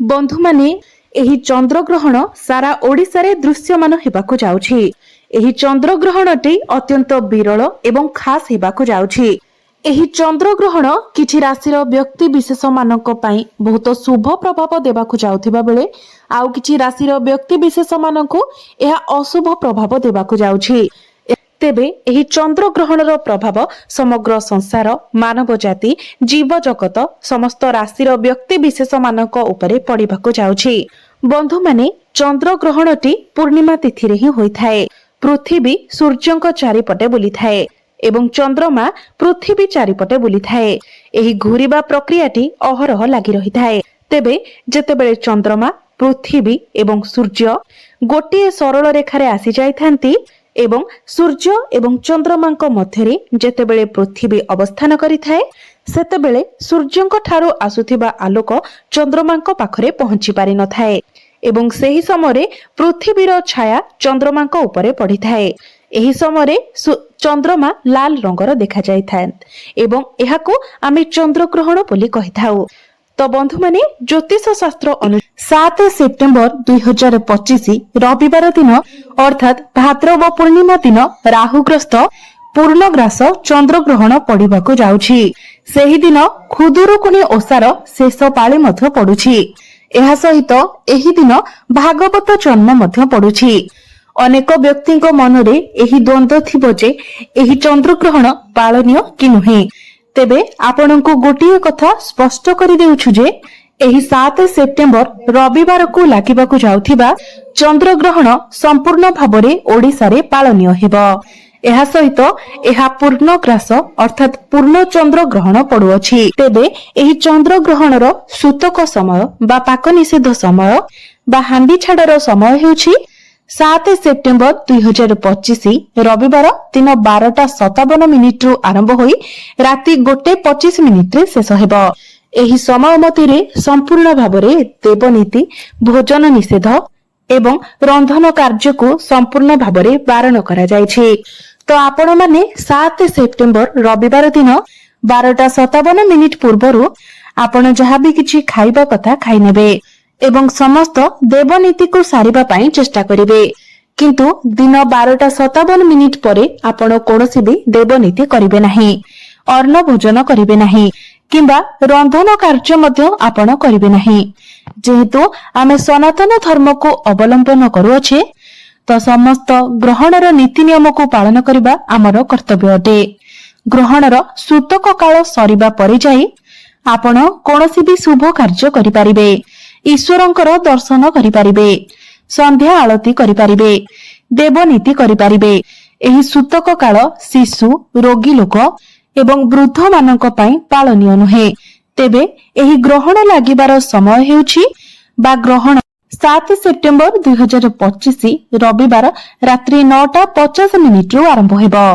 बंधु माने एही चंद्र ग्रहण सारा ओडिशा रे दृश्यमान हेबाकु जाउछि। एही चंद्र ग्रहणटी अत्यंत विरल एवं खास हेबाकु जाउछि। एही चंद्र ग्रहण किछि राशिर व्यक्ति विशेष मानक पई बहुत शुभ प्रभाव देबाकु जाउथिबा बेले आउ किछि राशिर व्यक्ति विशेष मानकु एहा अशुभ प्रभाव देबाकु जाउछि। तेबे एही चंद्र ग्रहणर प्रभाव समग्र संसार मानव जाति जीव जगत समस्त राशिर व्यक्ति विशेष मानक उपरे पड़िबाकु जाउछि। बंधु माने चंद्र ग्रहणटी पूर्णिमा तिथि रे ही होइथाए। पृथ्वी सूर्यंक चारिपटे बुलिथाए एवं चंद्रमा पृथ्वी चारिपटे बुलिथाए। एही घूरिबा प्रक्रियाटी अहरह लागि रहिथाए। तेबे जेतेबेले चंद्रमा पृथ्वी एवं सूर्य गोटिए सरल रेखारे आसी जाइथांती एवं सूर्य एवं चंद्रमांक मध्यरे जेतेबेले पृथ्वी अवस्थान करिथाए सेतेबेले सूर्यंक ठारो आसुथिबा आलोक चंद्रमांक पाखरे पहुंची पारि नथाए एवं सेही समୟରେ पृथ्वीर छाया चंद्रमांक उपरे पड़िथाए। एही समୟରେ चंद्रमा लाल रंगर देखा जाइथाए एवं एहाको आमे चंद्रग्रहण बोली कहिथाउ। तो बंधु माने ज्योतिष शास्त्र 7 सेप्टेम्बर 2025 रविवार दिन अर्थात भाद्रव पूर्णिमा दिन राहुग्रस्त पूर्णग्रास चंद्रग्रहण पड़िबाकु जाउछि। सेही दिन खुदुरुकुणी ओसार शेष पाळी मध्य पडुछि। एहा सहित एही दिन भागवत जन्म मध्य पडुछि। अनेक व्यक्तिଙ୍କ मनरे एही द्वंद्व थिबो जे एही चंद्रग्रहण पाळनीय कि नुहे। तेबे आपनଙ୍କୁ गोटिए कथा स्पष्ट करि देउछु जे एही 7 सेप्टेम्बर रविवार को लागिबाकु जाउथिबा चंद्रग्रहण संपूर्ण भाबरे ओडिसा रे पाळनीय हेबो। एहा सहित एहा पूर्णग्रास अर्थात पूर्ण चंद्र ग्रहण पडुअछि। तेबे एही चंद्र ग्रहणर सूतक समय बा पाक निषेध समय बा हांडी छाडर समय हेउछि 7 सेप्टेम्बर 2025 रविवार दिन 12:57 रु आरंभ होई राति 1:25 रे शेष हेबो। एही समय मतिरे संपूर्ण भाबरे देवनीति भोजन निषेध एवं रंधन कार्य को संपूर्ण भाबरे बारण करा जायछि। तो आपण माने 7 सेप्टेम्बर रविवार दिन 12:57 पूर्वरु आपण जहाँ भी किछि खाइबा कथा खाइ नेबे एवं समस्त देवनीति को सारिबा पाई चेष्टा करिवे। किंतु दिन 12:57 परे आपण कोनोसी भी देवनीति करिवे नाही, अन्न भोजन करिवे नाही किंबा रंधन कार्य मध्य आपण करिवे नाही। जेहेतु आमे सनातन धर्म को अवलंबन करूअछे तो समस्त ग्रहणर नीति नियम को पालन करिबा आमर कर्तव्य अटे। ग्रहणर सूतक काल सरिबा परे जाई आपण कोनोसी भी शुभ कार्य करि पारिबे, ईश्वरंकर दर्शन करि पारिबे, संध्या आळती करि पारिबे, देवनीति करि पारिबे। एही सूतक काल शिशु रोगी लोक एवं वृद्ध मानक पई पाळनीय नुहे। तेबे एही ग्रहण लागिबार समय हेउछि बा ग्रहण 7 सेप्टेम्बर 2025 रविवार रात्रि 9:50 रु आरंभ हेबो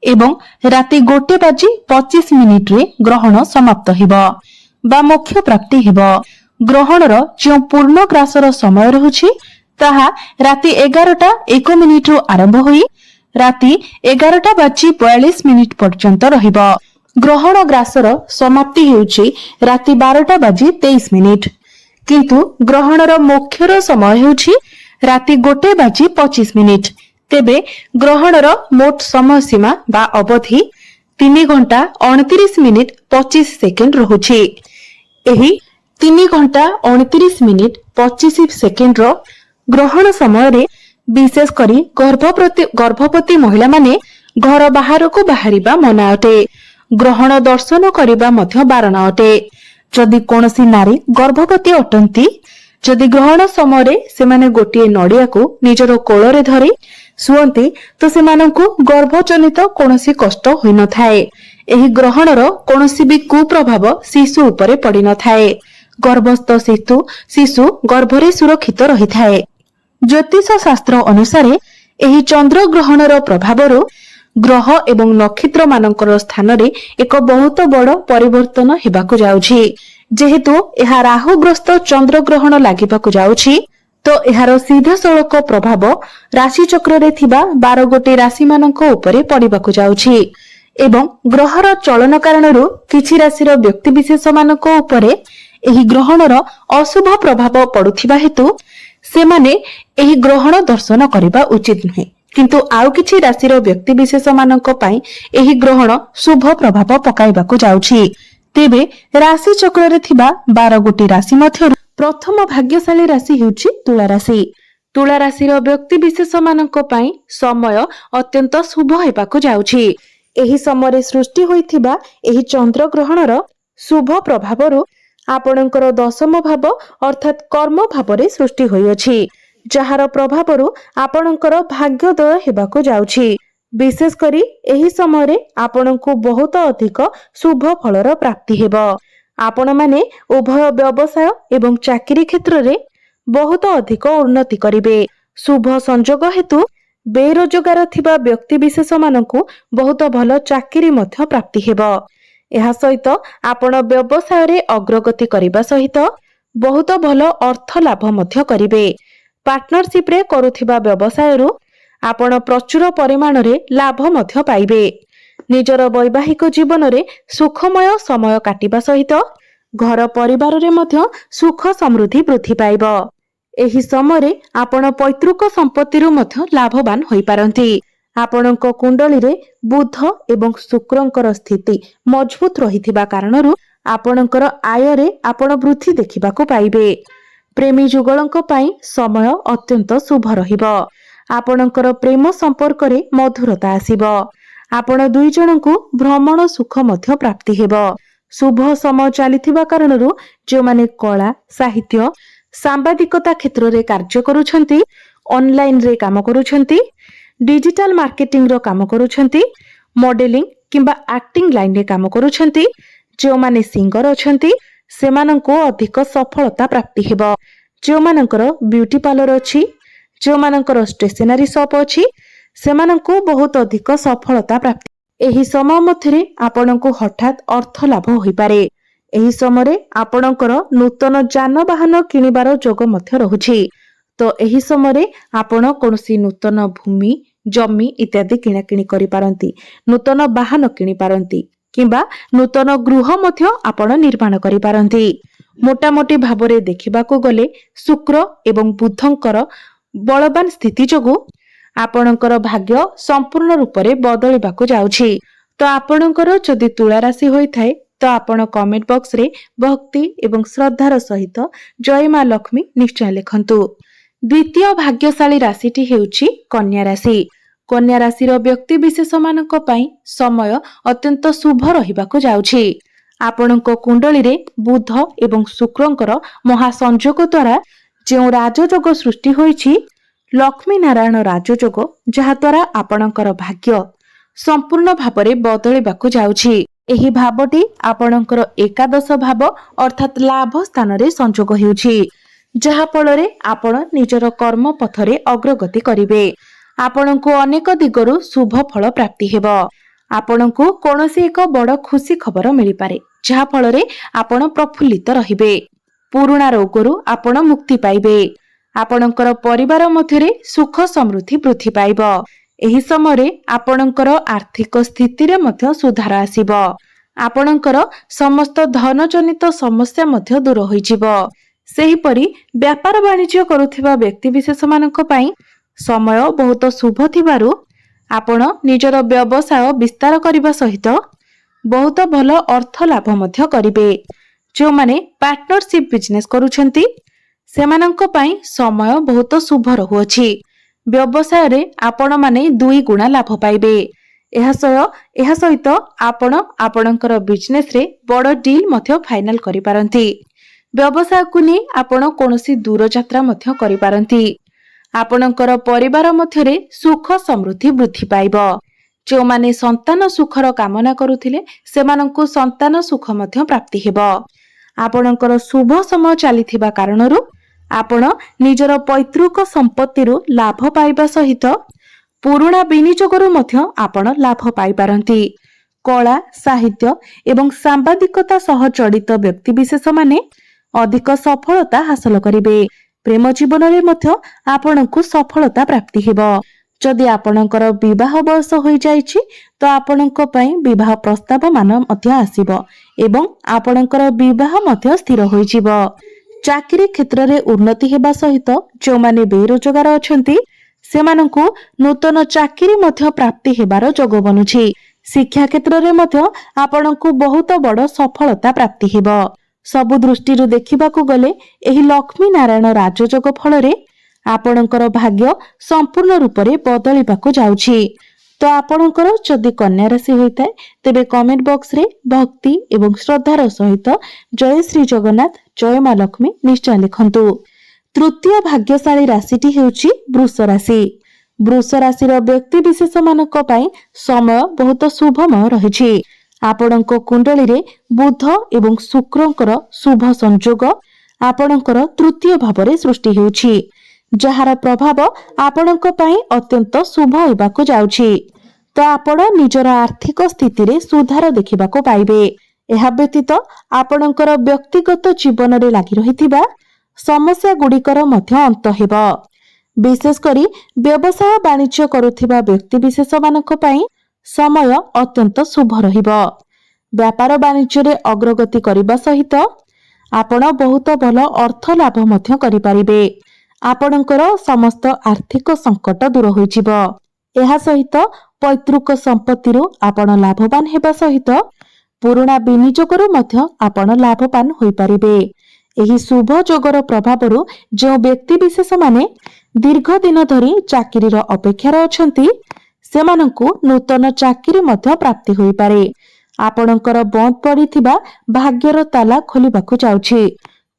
एवं राति 1:25 रे ग्रहण समाप्त हेबो बा मोक्ष प्राप्ति हेबो। ग्रहणर जो पूर्ण ग्रासर समय रहुछि ताहा राति 11:01 रु आरंभ होई राति 11:42 पर्यंत रहिबो। ग्रहण ग्रासर समाप्ति हेउछि राति 12:23 किंतु ग्रहणर मोक्षर समय हेउछि राति 1:25। तेबे ग्रहणर मोट समय सीमा बा अवधि 3 घंटा 29 मिनिट 25 सेकेंड रहुछि। एही 3 घंटा 29 मिनिट 25 सेकेंड रो ग्रहण समय रे विशेष करी गर्भवती महिला माने घर बाहर को बाहरिबा मना अटे। ग्रहण दर्शन करिबा मध्य बारण अटे। जदि कोनसी नारी गर्भवती अटंती जदि ग्रहण समय रे सेमाने गोटिए नडिया को निजरो कोଳରେ धरि सुअंती तो सेमानंकु गर्भजनित कोनसी कष्ट होई न थाए। एही ग्रहणर कोनसी भी कुप्रभाव शिशु उपरे पड़ी न थाए। गर्भस्थ शिशु गर्भरे सुरक्षित रही थाए। ज्योतिष शास्त्र अनुसारे एही चंद्र ग्रहणर प्रभावरो ग्रह एवं नक्षत्र मानकर स्थान रे एक बहुत बड़ परिवर्तन हेबाकु जाउछि। जेहेतु एहा राहुग्रस्त चंद्र ग्रहण लागिबाकु जाउछि तो एहार सीधासळख प्रभाव राशि चक्र रे थिबा 12 गोटी राशि मानक उपरे पड़िबाकु जाउछि एवं ग्रहर चलन कारणरू किछि राशिर व्यक्ति विशेष मानक उपरे ଏହି ଗ୍ରହଣର ଅଶୁଭ ପ୍ରଭାବ ପଡୁଥିବା ହେତୁ ସେମାନେ ଏହି ଗ୍ରହଣ ଦର୍ଶନ କରିବା ଉଚିତ ନୁହେଁ। କିନ୍ତୁ ଆଉ କିଛି ରାଶିର ବ୍ୟକ୍ତିବିଶେଷ ମାନଙ୍କ ପାଇଁ ଏହି ଗ୍ରହଣ ଶୁଭ ପ୍ରଭାବ ପକାଇବାକୁ ଯାଉଛି। ତେବେ ରାଶି ଚକ୍ରରେ ଥିବା 12 ଗୋଟି ରାଶି ମଧ୍ୟରୁ ପ୍ରଥମ ଭାଗ୍ୟଶାଳୀ ରାଶି ହେଉଛି ତୁଳା ରାଶି। ତୁଳା ରାଶିର ବ୍ୟକ୍ତିବିଶେଷ ମାନଙ୍କ ପାଇଁ ସମୟ ଅତ୍ୟନ୍ତ ଶୁଭ ହେବାକୁ ଯାଉଛି। ଏହି ସମୟରେ ସୃଷ୍ଟି ହୋଇଥିବା ଏହି ଚନ୍ଦ୍ରଗ୍ରହଣର ଶୁଭ ପ୍ରଭାବରୁ ଆପଣଙ୍କର ଦଶମ ଭାବ ଅର୍ଥାତ୍ କର୍ମ ଭାବରେ ସୃଷ୍ଟି ହୋଇଅଛି, ଯାହାର ପ୍ରଭାବରୁ ଆପଣଙ୍କର ଭାଗ୍ୟୋଦୟ ହେବାକୁ ଯାଉଛି। ବିଶେଷ କରି ଏହି ସମୟରେ ଆପଣଙ୍କୁ ବହୁତ ଅଧିକ ଶୁଭ ଫଳର ପ୍ରାପ୍ତି ହେବ। ଆପଣମାନେ ଉଭୟ ବ୍ୟବସାୟ ଏବଂ ଚାକିରି କ୍ଷେତ୍ରରେ ବହୁତ ଅଧିକ ଉନ୍ନତି କରିବେ। ଶୁଭ ସଂଯୋଗ ହେତୁ ବେରୋଜଗାର ଥିବା ବ୍ୟକ୍ତିବିଶେଷ ମାନଙ୍କୁ ବହୁତ ଭଲ ଚାକିରି ମଧ୍ୟ ପ୍ରାପ୍ତି ହେବ। ଏହା ସହିତ ଆପଣ ବ୍ୟବସାୟରେ ଅଗ୍ରଗତି କରିବା ସହିତ ବହୁତ ଭଲ ଅର୍ଥ ଲାଭ ମଧ୍ୟ କରିବେ। ପାର୍ଟନରସିପରେ କରୁଥିବା ବ୍ୟବସାୟରୁ ଆପଣ ପ୍ରଚୁର ପରିମାଣରେ ଲାଭ ମଧ୍ୟ ପାଇବେ। ନିଜର ବୈବାହିକ ଜୀବନରେ ସୁଖମୟ ସମୟ କାଟିବା ସହିତ ଘର ପରିବାରରେ ମଧ୍ୟ ସୁଖ ସମୃଦ୍ଧି ବୃଦ୍ଧି ପାଇବ। ଏହି ସମୟରେ ଆପଣ ପୈତୃକ ସମ୍ପତ୍ତିରୁ ମଧ୍ୟ ଲାଭବାନ ହୋଇପାରନ୍ତି। ଆପଣଙ୍କ କୁଣ୍ଡଳୀରେ ବୁଧ ଏବଂ ଶୁକ୍ରଙ୍କର ସ୍ଥିତି ମଜବୁତ ରହିଥିବା କାରଣରୁ ଆପଣଙ୍କର ଆୟରେ ଆପଣ ବୃଦ୍ଧି ଦେଖିବାକୁ ପାଇବେ। ପ୍ରେମୀ ଯୁଗଳଙ୍କ ପାଇଁ ସମୟ ଅତ୍ୟନ୍ତ ଶୁଭ ରହିବ। ଆପଣଙ୍କର ପ୍ରେମ ସମ୍ପର୍କରେ ମଧୁରତା ଆସିବ। ଆପଣ ଦୁଇ ଜଣଙ୍କୁ ଭ୍ରମଣ ସୁଖ ମଧ୍ୟ ପ୍ରାପ୍ତି ହେବ। ଶୁଭ ସମୟ ଚାଲିଥିବା କାରଣରୁ ଯେଉଁମାନେ କଳା, ସାହିତ୍ୟ, ସାମ୍ବାଦିକତା କ୍ଷେତ୍ରରେ କାର୍ଯ୍ୟ କରୁଛନ୍ତି, ଅନଲାଇନରେ କାମ କରୁଛନ୍ତି, ଡିଜିଟାଲ ମାର୍କେଟିଂର କାମ କରୁଛନ୍ତି, ମଡେଲିଂ କିମ୍ବା ଆକ୍ଟିଂ ଲାଇନରେ କାମ କରୁଛନ୍ତି, ଯେଉଁମାନେ ସିଙ୍ଗର ଅଛନ୍ତି ସେମାନଙ୍କୁ ଅଧିକ ସଫଳତା ପ୍ରାପ୍ତି ହେବ। ଯେଉଁମାନଙ୍କର ବ୍ୟୁଟି ପାର୍ଲର ଅଛି, ଯେଉଁମାନଙ୍କର ଷ୍ଟେସନାରୀ ସପ୍ ଅଛି, ସେମାନଙ୍କୁ ବହୁତ ଅଧିକ ସଫଳତା ପ୍ରାପ୍ତି। ଏହି ସମୟ ମଧ୍ୟରେ ଆପଣଙ୍କୁ ହଠାତ୍ ଅର୍ଥ ଲାଭ ହୋଇପାରେ। ଏହି ସମୟରେ ଆପଣଙ୍କର ନୂତନ ଯାନବାହନ କିଣିବାର ଯୋଗ ମଧ୍ୟ ରହୁଛି। ତ ଏହି ସମୟରେ ଆପଣ କୌଣସି ନୂତନ ଭୂମି, ଜମି ଇତ୍ୟାଦି କିଣାକିଣି କରିପାରନ୍ତି, ନୂତନ ବାହନ କିଣିପାରନ୍ତି କିମ୍ବା ନୂତନ ଗୃହ ମଧ୍ୟ ଆପଣ ନିର୍ମାଣ କରିପାରନ୍ତି। ମୋଟାମୋଟି ଭାବରେ ଦେଖିବାକୁ ଗଲେ ଶୁକ୍ର ଏବଂ ବୁଧଙ୍କର ବଳବାନ ସ୍ଥିତି ଯୋଗୁଁ ଆପଣଙ୍କର ଭାଗ୍ୟ ସମ୍ପୂର୍ଣ୍ଣ ରୂପରେ ବଦଳିବାକୁ ଯାଉଛି। ତ ଆପଣଙ୍କର ଯଦି ତୁଳା ରାଶି ହୋଇଥାଏ ତ ଆପଣ କମେଣ୍ଟ ବକ୍ସରେ ଭକ୍ତି ଏବଂ ଶ୍ରଦ୍ଧାର ସହିତ ଜୟ ମା ଲକ୍ଷ୍ମୀ ନିଶ୍ଚୟ ଲେଖନ୍ତୁ। ଦ୍ୱିତୀୟ ଭାଗ୍ୟଶାଳୀ ରାଶିଟି ହେଉଛି କନ୍ୟା ରାଶି। କନ୍ୟା ରାଶିର ବ୍ୟକ୍ତିବିଶେଷ ମାନଙ୍କ ପାଇଁ ସମୟ ଅତ୍ୟନ୍ତ ଶୁଭ ରହିବାକୁ ଯାଉଛି। ଆପଣଙ୍କ କୁଣ୍ଡଳୀରେ ବୁଧ ଏବଂ ଶୁକ୍ରଙ୍କର ମହାସଂଯୋଗ ଦ୍ୱାରା ଯେଉଁ ରାଜଯୋଗ ସୃଷ୍ଟି ହୋଇଛି, ଲକ୍ଷ୍ମୀ ନାରାୟଣ ରାଜଯୋଗ, ଯାହାଦ୍ୱାରା ଆପଣଙ୍କର ଭାଗ୍ୟ ସମ୍ପୂର୍ଣ୍ଣ ଭାବରେ ବଦଳିବାକୁ ଯାଉଛି। ଏହି ଭାବଟି ଆପଣଙ୍କର ଏକାଦଶ ଭାବ ଅର୍ଥାତ୍ ଲାଭ ସ୍ଥାନରେ ସଂଯୋଗ ହେଉଛି, ଯାହା ଫଳରେ ଆପଣ ନିଜର କର୍ମ ପଥରେ ଅଗ୍ରଗତି କରିବେ। ଆପଣଙ୍କୁ ଅନେକ ଦିଗରୁ ଶୁଭ ଫଳ ପ୍ରାପ୍ତି ହେବ। ଆପଣଙ୍କୁ କୌଣସି ଏକ ବଡ଼ ଖୁସି ଖବର ମିଳିପାରେ, ଯାହା ଫଳରେ ଆପଣ ପ୍ରଫୁଲ୍ଲିତ ରହିବେ। ପୁରୁଣା ରୋଗରୁ ଆପଣ ମୁକ୍ତି ପାଇବେ। ଆପଣଙ୍କର ପରିବାର ମଧ୍ୟରେ ସୁଖ ସମୃଦ୍ଧି ବୃଦ୍ଧି ପାଇବ। ଏହି ସମୟରେ ଆପଣଙ୍କର ଆର୍ଥିକ ସ୍ଥିତିରେ ମଧ୍ୟ ସୁଧାର ଆସିବ। ଆପଣଙ୍କର ସମସ୍ତ ଧନଜନିତ ସମସ୍ୟା ମଧ୍ୟ ଦୂର ହୋଇଯିବ। ସେହିପରି ବ୍ୟାପାର ବାଣିଜ୍ୟ କରୁଥିବା ବ୍ୟକ୍ତିବିଶେଷ ମାନଙ୍କ ପାଇଁ ସମୟ ବହୁତ ଶୁଭ ଥିବାରୁ ଆପଣ ନିଜର ବ୍ୟବସାୟ ବିସ୍ତାର କରିବା ସହିତ ବହୁତ ଭଲ ଅର୍ଥ ଲାଭ ମଧ୍ୟ କରିବେ। ଯେଉଁମାନେ ପାର୍ଟନରସିପ ବିଜନେସ କରୁଛନ୍ତି ସେମାନଙ୍କ ପାଇଁ ସମୟ ବହୁତ ଶୁଭ ରହୁଅଛି। ବ୍ୟବସାୟରେ ଆପଣମାନେ 2 ଗୁଣା ଲାଭ ପାଇବେ। ଏହା ସହିତ ଆପଣ ଆପଣଙ୍କର ବିଜନେସରେ ବଡ଼ ଡିଲ୍ ମଧ୍ୟ ଫାଇନାଲ କରିପାରନ୍ତି। ବ୍ୟବସାୟକୁ ନେଇ ଆପଣ କୌଣସି ଦୂର ଯାତ୍ରା ମଧ୍ୟ କରିପାରନ୍ତି। ଆପଣଙ୍କର ପରିବାର ମଧ୍ୟରେ ସୁଖ ସମୃଦ୍ଧି ବୃଦ୍ଧି ପାଇବ। ଯେଉଁମାନେ ସନ୍ତାନ ସୁଖର କାମନା କରୁଥିଲେ ସେମାନଙ୍କୁ ସନ୍ତାନ ସୁଖ ମଧ୍ୟ ପ୍ରାପ୍ତି ହେବ। ଆପଣଙ୍କର ଶୁଭ ସମୟ ଚାଲିଥିବା କାରଣରୁ ଆପଣ ନିଜର ପୈତୃକ ସମ୍ପତ୍ତିରୁ ଲାଭ ପାଇବା ସହିତ ପୁରୁଣା ବିନିଯୋଗରୁ ମଧ୍ୟ ଆପଣ ଲାଭ ପାଇପାରନ୍ତି। କଳା, ସାହିତ୍ୟ ଏବଂ ସାମ୍ବାଦିକତା ସହ ଜଡ଼ିତ ବ୍ୟକ୍ତିବିଶେଷ ମାନେ ଅଧିକ ସଫଳତା ହାସଲ କରିବେ। ପ୍ରେମ ଜୀବନରେ ମଧ୍ୟ ଆପଣଙ୍କୁ ସଫଳତା ପ୍ରାପ୍ତି ହେବ। जदि आपणकर विवाह बयस हो जाइछि तो आपणक पई विवाह प्रस्ताव मान मध्य आसीबो एवं आपणकर विवाह मध्य स्थिर होई जिवो। चाकरी क्षेत्र रे उन्नति हेबा सहित जो माने बेरोजगार अछंती सेमानंकु नूतन चाकरी मध्य प्राप्ति हेबार जोग बनुछि। शिक्षा क्षेत्र रे मध्य आपणंकु बहुत बड़ सफलता प्राप्ति हेबो। सबु दृष्टिरु देखिबाकू गले एही लक्ष्मी नारायण राजयोग फल रे आपणकर भाग्य संपूर्ण रूप रे बदलिबाकू जाउछि। तो आपणकर जदि कन्या राशि होइताय तेबे कमेंट बॉक्स रे भक्ति एवं श्रद्धार सहित जय श्री जगन्नाथ जय मां लक्ष्मी निश्चय लिखंतु। तृतीय भाग्यशाली राशिटी हेउछि वृष राशि। वृष राशिर व्यक्ति विशेष मानक पई समय बहुत शुभमय रहिछि। आपणक कुंडली रे बुध एवं शुक्रंकर शुभ संयोग आपणकर तृतीय भाव रे सृष्टि हेउछि, जहार प्रभाव आपणक पई अत्यंत शुभ हेबाकू जाउछि। तो आपण निजर आर्थिक स्थिति रे सुधार देखिबाकू पाइबे। एहा व्यतीत आपणकर व्यक्तिगत जीवन रे लागि रहिथिबा समस्या गुड़िकर मध्य अंत हेबो। विशेष करी व्यवसाय वाणिज्य करुथिबा व्यक्ति विशेष मानक पई समय अत्यंत शुभ रहिबो। व्यापार वाणिज्य रे अग्रगति करिबा सहित आपण बहुत भल अर्थ लाभ मध्य करि परिबे। आपणकर समस्त आर्थिक संकट दूर होई जिवो। एहा सहित पैतृक संपत्ति रो आपण लाभवान हेबा सहित पुराना विनियोगरो मध्य आपण लाभवान होई परिबे। एही शुभ जोगर प्रभावरु जो व्यक्ति विशेष माने दीर्घ दिन धरी चाकरीर अपेक्षार अछंती सेमानंकु नूतन चाकरी मध्य प्राप्ति होई पारे। आपणकर बंद पड़िथिबा भाग्यर ताला खोलिबाकू जाउछि।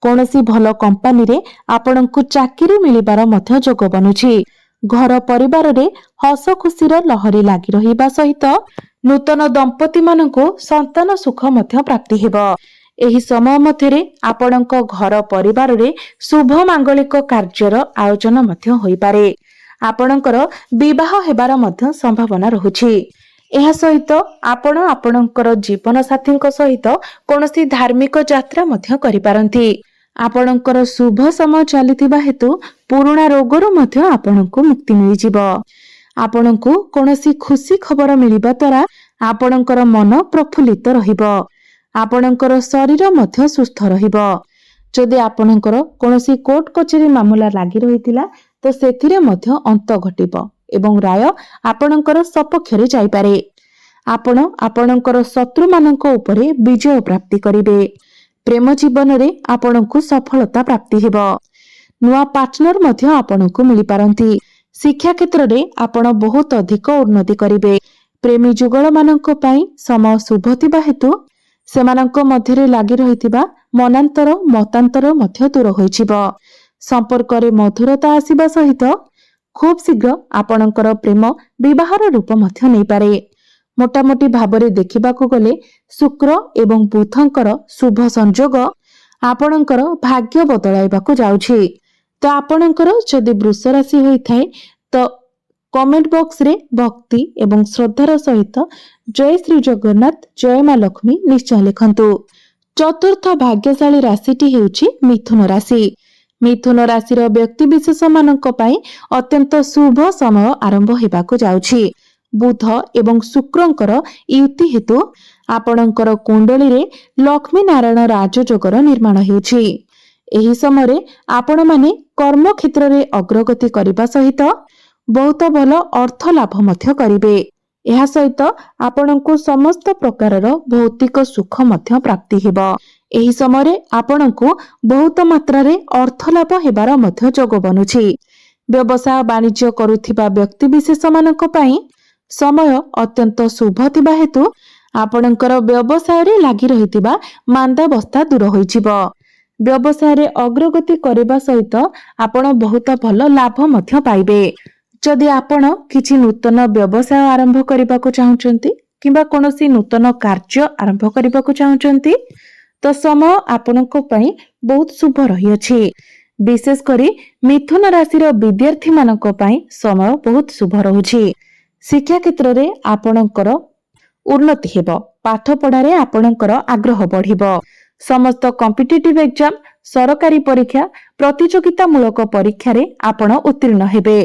कोनोसी भल कंपनी रे आपणंकु चाकरी मिलिबार मध्य जोग बनुछि। घर परिवार रे हस खुशीर लहरी लागि रहिबा सहित नूतन दंपति मानंकु संतान सुख मध्य प्राप्ति हेबो। एही समय मध्यरे आपणक घर परिवार रे शुभ मांगलिक कार्यर आयोजन मध्य होई पारे। आपणकर विवाह हेबार मध्य संभावना रहुछि। एहा सहित आपण आपणकर जीवन साथीक सहित कोनोसी धार्मिक यात्रा मध्य करि पारंती। आपणकर शुभ समय चलिथिबा हेतु पुराना रोगरो मध्य आपणकु मुक्ति मिलि जिवो। आपणकु कोनोसी खुशी खबर मिलिबा द्वारा आपणकर मन प्रफुल्लित रहिबो। आपणकर शरीर मध्य सुस्थ रहिबो। जदि आपणकर कोनोसी कोर्ट कचेरी मामला लागि रहितिला तो सेथिरे मध्य अंत घटिबो एवं राय आपणकर सपक्ष रे जाई पारे। आपण आपणकर शत्रु मानक उपरे विजय प्राप्ति करिवे। प्रेम जीवन रे आपणकु सफलता प्राप्ति हेबो। नुआ पार्टनर मध्य आपणकु मिलि पारंती। शिक्षा क्षेत्र रे आपण बहुत अधिक उन्नति करिवे। प्रेमी जुगल मानक पई समय शुभ थिबा हेतु सेमानक मध्यरे लागि रहितिबा मनांतर मतांतर मध्य दूर होइछिबो। संपर्क रे मधुरता आसीबा सहित खूब शीघ्र आपणकर प्रेम विवाहर रूप मध्य नै पारे। मोटामोटी भाबरे देखिबाकू गले शुक्र एवं बुधंकर शुभ संयोग आपणकर भाग्य बदलाइबाकू जाउछि। तो आपणकर जदि वृष राशि होई थाए तो कमेंट बॉक्स रे भक्ति एवं श्रद्धार सहित जय श्री जगन्नाथ जय मां लक्ष्मी निश्चय लिखंतु। चतुर्थ भाग्यशाली राशिटी हेउछि मिथुन राशि। मिथुन राशिर व्यक्ति विशेष मानक पई अत्यंत शुभ समय आरंभ हेबाकू जाउछि। बुध एवं शुक्रंकर युति हेतु आपणकर कुंडली रे लक्ष्मी नारायण राजयोगर निर्माण हेउछि। एही समय आपण माने कर्म क्षेत्र रे अग्रगति करिबा सहित बहुत भल अर्थ लाभ मध्य करिवे। एहा सहित आपणको समस्त प्रकारर भौतिक सुख मध्य प्राप्ति हेबो। एही समय आपणको बहुत मात्रा रे अर्थ लाभ हेबार मध्य जोग बनुछि। व्यवसाय वाणिज्य करुथिबा व्यक्ति विशेष मानक पई समय अत्यंत शुभ थिबा हेतु आपणकर व्यवसाय रे लागि रहितिबा मांदावस्था दूर होइजिबो। व्यवसाय रे अग्रगति करिबा सहित आपण बहुत भल लाभ मध्य पाइबे। जदि आपण किछि नूतन व्यवसाय आरंभ करिबाकू चाहुचंती किबा कोनोसी नूतन कार्य आरंभ करिबाकू चाहुचंती तो समय आपणको पई बहुत शुभ रही अछि। विशेष करी मिथुन राशिर विद्यार्थी मानक पई समय बहुत शुभ रहुछि। शिक्षा क्षेत्र रे आपणकर उन्नति हेबो। पाठ पढ़ारे आपणकर आग्रह बढ़िबो। समस्त कॉम्पिटिटिव एग्जाम सरकारी परीक्षा प्रतियोगिता मूलक परीक्षा रे आपण उत्तीर्ण हेबे।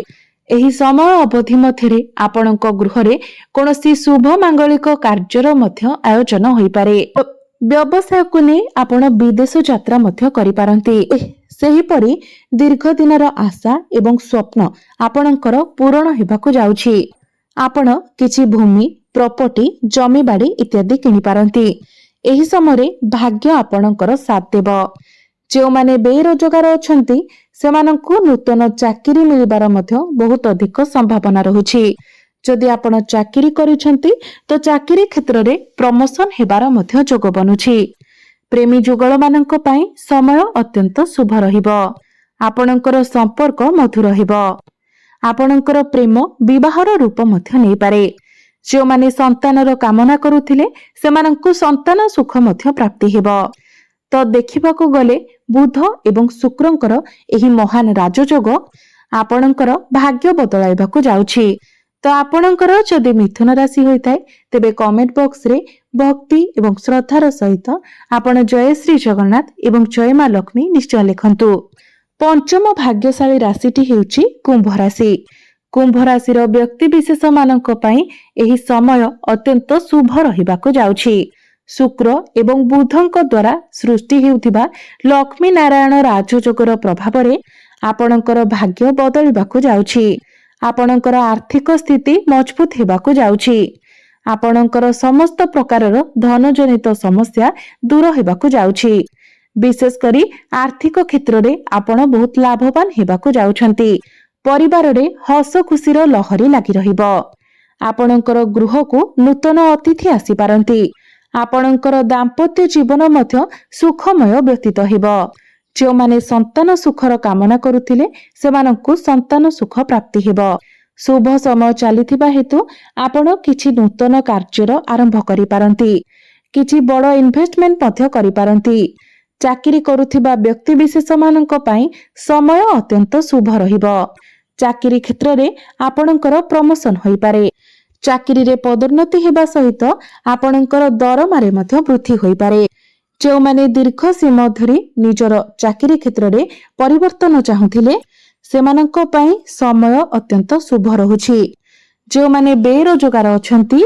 ଏହି ସମୟ ଅବଧି ମଧ୍ୟରେ ଆପଣଙ୍କ ଗୃହରେ କୌଣସି ଶୁଭ ମାଙ୍ଗଳିକ କାର୍ଯ୍ୟର ମଧ୍ୟ ଆୟୋଜନ ହୋଇପାରେ। ବ୍ୟବସାୟକୁ ନେଇ ଆପଣ ବିଦେଶ ଯାତ୍ରା ମଧ୍ୟ କରିପାରନ୍ତି। ସେହିପରି ଦୀର୍ଘ ଦିନର ଆଶା ଏବଂ ସ୍ୱପ୍ନ ଆପଣଙ୍କର ପୂରଣ ହେବାକୁ ଯାଉଛି। ଆପଣ କିଛି ଭୂମି, ପ୍ରପର୍ଟି, ଜମିବାଡ଼ି ଇତ୍ୟାଦି କିଣିପାରନ୍ତି। ଏହି ସମୟରେ ଭାଗ୍ୟ ଆପଣଙ୍କର ସାଥ ଦେବ। ଯେଉଁମାନେ ବେରୋଜଗାର ଅଛନ୍ତି ସେମାନଙ୍କୁ ନୂତନ ଚାକିରି ମିଳିବାର ମଧ୍ୟ ବହୁତ ଅଧିକ ସମ୍ଭାବନା ରହୁଛି। ଯଦି ଆପଣ ଚାକିରି କରିଛନ୍ତି ତ ଚାକିରି କ୍ଷେତ୍ରରେ ପ୍ରମୋଶନ ହେବାର ମଧ୍ୟ ଯୋଗ ବନୁଛି। ପ୍ରେମୀ ଯୁଗଳମାନଙ୍କ ପାଇଁ ସମୟ ଅତ୍ୟନ୍ତ ଶୁଭ ରହିବ। ଆପଣଙ୍କର ସମ୍ପର୍କ ମଧୁର ହେବ। ଆପଣଙ୍କର ପ୍ରେମ ବିବାହର ରୂପ ମଧ୍ୟ ନେଇପାରେ। ଯେଉଁମାନେ ସନ୍ତାନର କାମନା କରୁଥିଲେ ସେମାନଙ୍କୁ ସନ୍ତାନ ସୁଖ ମଧ୍ୟ ପ୍ରାପ୍ତି ହେବ। ତ ଦେଖିବାକୁ ଗଲେ ବୁଧ ଏବଂ ଶୁକ୍ରଙ୍କର ଏହି ମହାନ ରାଜଯୋଗ ଆପଣଙ୍କର ଭାଗ୍ୟ ବଦଳାଇବାକୁ ଯାଉଛି। ତ ଆପଣଙ୍କର ଯଦି ମିଥୁନ ରାଶି ହୋଇଥାଏ ତେବେ କମେଣ୍ଟ ବକ୍ସରେ ଭକ୍ତି ଏବଂ ଶ୍ରଦ୍ଧାର ସହିତ ଆପଣ ଜୟ ଶ୍ରୀ ଜଗନ୍ନାଥ ଏବଂ ଜୟ ମା ଲକ୍ଷ୍ମୀ ନିଶ୍ଚୟ ଲେଖନ୍ତୁ। ପଞ୍ଚମ ଭାଗ୍ୟଶାଳୀ ରାଶିଟି ହେଉଛି କୁମ୍ଭ ରାଶି। କୁମ୍ଭ ରାଶିର ବ୍ୟକ୍ତିବିଶେଷ ମାନଙ୍କ ପାଇଁ ଏହି ସମୟ ଅତ୍ୟନ୍ତ ଶୁଭ ରହିବାକୁ ଯାଉଛି। ଶୁକ୍ର ଏବଂ ବୁଧଙ୍କ ଦ୍ୱାରା ସୃଷ୍ଟି ହେଉଥିବା ଲକ୍ଷ୍ମୀ ନାରାୟଣ ରାଜଯୋଗର ପ୍ରଭାବରେ ଆପଣଙ୍କର ଭାଗ୍ୟ ବଦଳିବାକୁ ଯାଉଛି। ଆପଣଙ୍କର ଆର୍ଥିକ ସ୍ଥିତି ମଜବୁତ ହେବାକୁ ଯାଉଛି। ଆପଣଙ୍କର ସମସ୍ତ ପ୍ରକାରର ଧନଜନିତ ସମସ୍ୟା ଦୂର ହେବାକୁ ଯାଉଛି। ବିଶେଷ କରି ଆର୍ଥିକ କ୍ଷେତ୍ରରେ ଆପଣ ବହୁତ ଲାଭବାନ ହେବାକୁ ଯାଉଛନ୍ତି। ପରିବାରରେ ହସ ଖୁସିର ଲହରୀ ଲାଗି ରହିବ। ଆପଣଙ୍କର ଗୃହକୁ ନୂତନ ଅତିଥି ଆସିପାରନ୍ତି। ଆପଣଙ୍କର ଦାମ୍ପତ୍ୟ ଜୀବନ ମଧ୍ୟ ସୁଖମୟ ବ୍ୟତୀତ ହେବ। ଯେଉଁମାନେ ସନ୍ତାନ ସୁଖର କାମନା କରୁଥିଲେ ସେମାନଙ୍କୁ ସନ୍ତାନ ସୁଖ ପ୍ରାପ୍ତି ହେବ। ଶୁଭ ସମୟ ଚାଲିଥିବା ହେତୁ ଆପଣ କିଛି ନୂତନ କାର୍ଯ୍ୟର ଆରମ୍ଭ କରିପାରନ୍ତି। କିଛି ବଡ଼ ଇନଭେଷ୍ଟମେଣ୍ଟ ମଧ୍ୟ କରିପାରନ୍ତି। ଚାକିରି କରୁଥିବା ବ୍ୟକ୍ତିବିଶେଷ ମାନଙ୍କ ପାଇଁ ସମୟ ଅତ୍ୟନ୍ତ ଶୁଭ ରହିବ। ଚାକିରି କ୍ଷେତ୍ରରେ ଆପଣଙ୍କର ପ୍ରମୋଶନ ହୋଇପାରେ। ଚାକିରିରେ ପଦୋନ୍ନତି ହେବା ସହିତ ଆପଣଙ୍କର ଦରମାରେ ମଧ୍ୟ ବୃଦ୍ଧି ହୋଇପାରେ। ଯେଉଁମାନେ ଦୀର୍ଘ ସମୟ ଧରି ନିଜର ଚାକିରି କ୍ଷେତ୍ରରେ ପରିବର୍ତ୍ତନ ଚାହୁଁଥିଲେ ସେମାନଙ୍କ ପାଇଁ ସମୟ ଅତ୍ୟନ୍ତ ଶୁଭ ରହୁଛି। ଯେଉଁମାନେ ବେରୋଜଗାର ଅଛନ୍ତି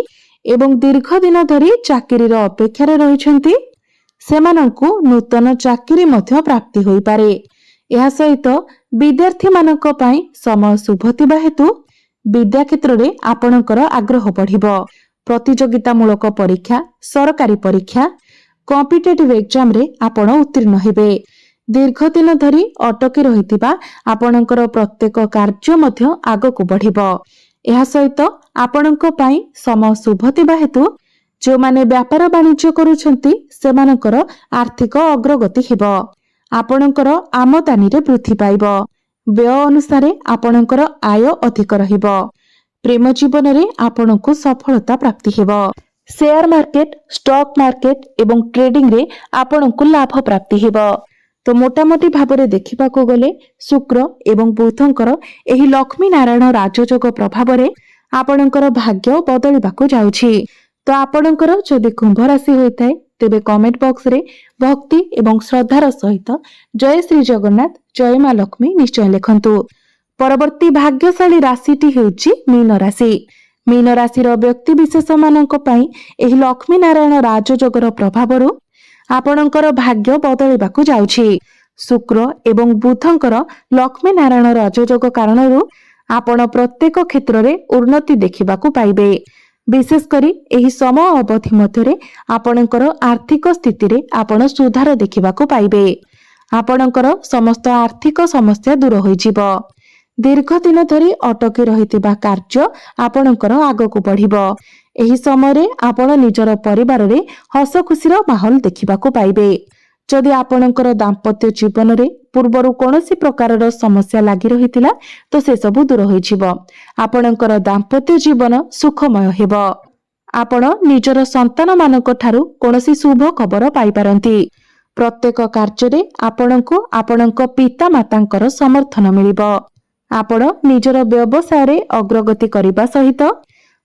ଏବଂ ଦୀର୍ଘ ଦିନ ଧରି ଚାକିରିର ଅପେକ୍ଷାରେ ରହିଛନ୍ତି ସେମାନଙ୍କୁ ନୂତନ ଚାକିରି ମଧ୍ୟ ପ୍ରାପ୍ତି ହୋଇପାରେ। ଏହା ସହିତ ବିଦ୍ୟାର୍ଥୀମାନଙ୍କ ପାଇଁ ସମୟ ଶୁଭ ଥିବା ହେତୁ ବିଦ୍ୟା କ୍ଷେତ୍ରରେ ଆପଣଙ୍କର ଆଗ୍ରହ ବଢ଼ିବ। ପ୍ରତିଯୋଗିତାମୂଳକ ପରୀକ୍ଷା, ସରକାରୀ ପରୀକ୍ଷା, କମ୍ପିଟେଟିଭ ଏକ୍ଜାମରେ ଆପଣ ଉତ୍ତୀର୍ଣ୍ଣ ହେବେ। ଦୀର୍ଘ ଦିନ ଧରି ଅଟକି ରହିଥିବା ଆପଣଙ୍କର ପ୍ରତ୍ୟେକ କାର୍ଯ୍ୟ ମଧ୍ୟ ଆଗକୁ ବଢ଼ିବ। ଏହା ସହିତ ଆପଣଙ୍କ ପାଇଁ ସମୟ ଶୁଭ ଥିବା ହେତୁ ଯେଉଁମାନେ ବ୍ୟାପାର ବାଣିଜ୍ୟ କରୁଛନ୍ତି ସେମାନଙ୍କର ଆର୍ଥିକ ଅଗ୍ରଗତି ହେବ। ଆପଣଙ୍କର ଆମଦାନୀରେ ବୃଦ୍ଧି ପାଇବ। ବ୍ୟୟ ଅନୁସାରେ ଆପଣଙ୍କର ଆୟ ଅଧିକ ରହିବ। ପ୍ରେମ ଜୀବନରେ ଆପଣଙ୍କୁ ସଫଳତା ପ୍ରାପ୍ତି ହେବ। ସେୟାର ମାର୍କେଟ, ଷ୍ଟକ୍ ମାର୍କେଟ ଏବଂ ଟ୍ରେଡିଂରେ ଆପଣଙ୍କୁ ଲାଭ ପ୍ରାପ୍ତି ହେବ। ତ ମୋଟାମୋଟି ଭାବରେ ଦେଖିବାକୁ ଗଲେ ଶୁକ୍ର ଏବଂ ବୁଧଙ୍କର ଏହି ଲକ୍ଷ୍ମୀ ନାରାୟଣ ରାଜଯୋଗ ପ୍ରଭାବରେ ଆପଣଙ୍କର ଭାଗ୍ୟ ବଦଳିବାକୁ ଯାଉଛି। ତ ଆପଣଙ୍କର ଯଦି କୁମ୍ଭ ରାଶି ହୋଇଥାଏ ତେବେ କମେଣ୍ଟ ବକ୍ସରେ ଭକ୍ତି ଏବଂ ଶ୍ରଦ୍ଧାର ସହିତ ଜୟ ଶ୍ରୀ ଜଗନ୍ନାଥ, ଜୟ ମା ଲକ୍ଷ୍ମୀ ନିଶ୍ଚୟ ଲେଖନ୍ତୁ। ପରବର୍ତ୍ତୀ ଭାଗ୍ୟଶାଳୀ ରାଶିଟି ହେଉଛି ମୀନ ରାଶି। ମୀନ ରାଶିର ବ୍ୟକ୍ତିବିଶେଷ ମାନଙ୍କ ପାଇଁ ଏହି ଲକ୍ଷ୍ମୀ ନାରାୟଣ ରାଜଯୋଗର ପ୍ରଭାବରୁ ଆପଣଙ୍କର ଭାଗ୍ୟ ବଦଳିବାକୁ ଯାଉଛି। ଶୁକ୍ର ଏବଂ ବୁଧଙ୍କର ଲକ୍ଷ୍ମୀ ନାରାୟଣ ରାଜଯୋଗ କାରଣରୁ ଆପଣ ପ୍ରତ୍ୟେକ କ୍ଷେତ୍ରରେ ଉନ୍ନତି ଦେଖିବାକୁ ପାଇବେ। ବିଶେଷ କରି ଏହି ସମୟ ଅବଧି ମଧ୍ୟରେ ଆପଣଙ୍କର ଆର୍ଥିକ ସ୍ଥିତିରେ ଆପଣ ସୁଧାର ଦେଖିବାକୁ ପାଇବେ। ଆପଣଙ୍କର ସମସ୍ତ ଆର୍ଥିକ ସମସ୍ୟା ଦୂର ହୋଇଯିବ। ଦୀର୍ଘ ଦିନ ଧରି ଅଟକି ରହିଥିବା କାର୍ଯ୍ୟ ଆପଣଙ୍କର ଆଗକୁ ବଢ଼ିବ। ଏହି ସମୟରେ ଆପଣ ନିଜର ପରିବାରରେ ହସ ଖୁସିର ମାହୋଲ ଦେଖିବାକୁ ପାଇବେ। ଯଦି ଆପଣଙ୍କର ଦାମ୍ପତ୍ୟ ଜୀବନରେ ପୂର୍ବରୁ କୌଣସି ପ୍ରକାରର ସମସ୍ୟା ଲାଗି ରହିଥିଲା ତ ସେସବୁ ଦୂର ହୋଇଯିବ। ଆପଣଙ୍କର ଦାମ୍ପତ୍ୟ ଜୀବନ ସୁଖମୟ ହେବ। ଆପଣ ନିଜର ସନ୍ତାନମାନଙ୍କ ଠାରୁ କୌଣସି ଶୁଭ ଖବର ପାଇପାରନ୍ତି। ପ୍ରତ୍ୟେକ କାର୍ଯ୍ୟରେ ଆପଣଙ୍କୁ ଆପଣଙ୍କ ପିତାମାତାଙ୍କର ସମର୍ଥନ ମିଳିବ। ଆପଣ ନିଜର ବ୍ୟବସାୟରେ ଅଗ୍ରଗତି କରିବା ସହିତ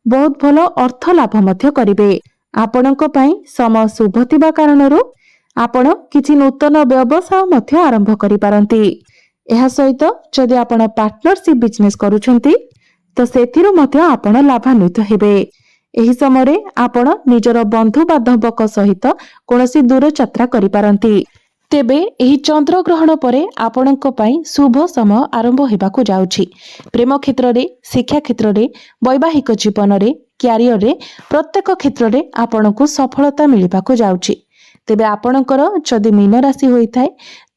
ବହୁତ ଭଲ ଅର୍ଥ ଲାଭ ମଧ୍ୟ କରିବେ। ଆପଣଙ୍କ ପାଇଁ ସମୟ ଶୁଭ ଥିବା କାରଣରୁ ଆପଣ କିଛି ନୂତନ ବ୍ୟବସାୟ ମଧ୍ୟ ଆରମ୍ଭ କରିପାରନ୍ତି। ଏହା ସହିତ ଯଦି ଆପଣ ପାର୍ଟନରସିପ ବିଜନେସ କରୁଛନ୍ତି ତ ସେଥିରୁ ମଧ୍ୟ ଆପଣ ଲାଭାନ୍ୱିତ ହେବେ। ଏହି ସମୟରେ ଆପଣ ନିଜର ବନ୍ଧୁ ବାନ୍ଧବଙ୍କ ସହିତ କୌଣସି ଦୂର ଯାତ୍ରା କରିପାରନ୍ତି। ତେବେ ଏହି ଚନ୍ଦ୍ରଗ୍ରହଣ ପରେ ଆପଣଙ୍କ ପାଇଁ ଶୁଭ ସମୟ ଆରମ୍ଭ ହେବାକୁ ଯାଉଛି। ପ୍ରେମ କ୍ଷେତ୍ରରେ, ଶିକ୍ଷା କ୍ଷେତ୍ରରେ, ବୈବାହିକ ଜୀବନରେ, କ୍ୟାରିୟରରେ ପ୍ରତ୍ୟେକ କ୍ଷେତ୍ରରେ ଆପଣଙ୍କୁ ସଫଳତା ମିଳିବାକୁ ଯାଉଛି। ତେବେ ଆପଣଙ୍କର ଯଦି ମୀନ ରାଶି ହୋଇଥାଏ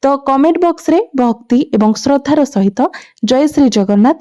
ତ କମେଣ୍ଟ ବକ୍ସରେ ଭକ୍ତି ଏବଂ ଶ୍ରଦ୍ଧାର ସହିତ ଜୟ ଶ୍ରୀ ଜଗନ୍ନାଥ,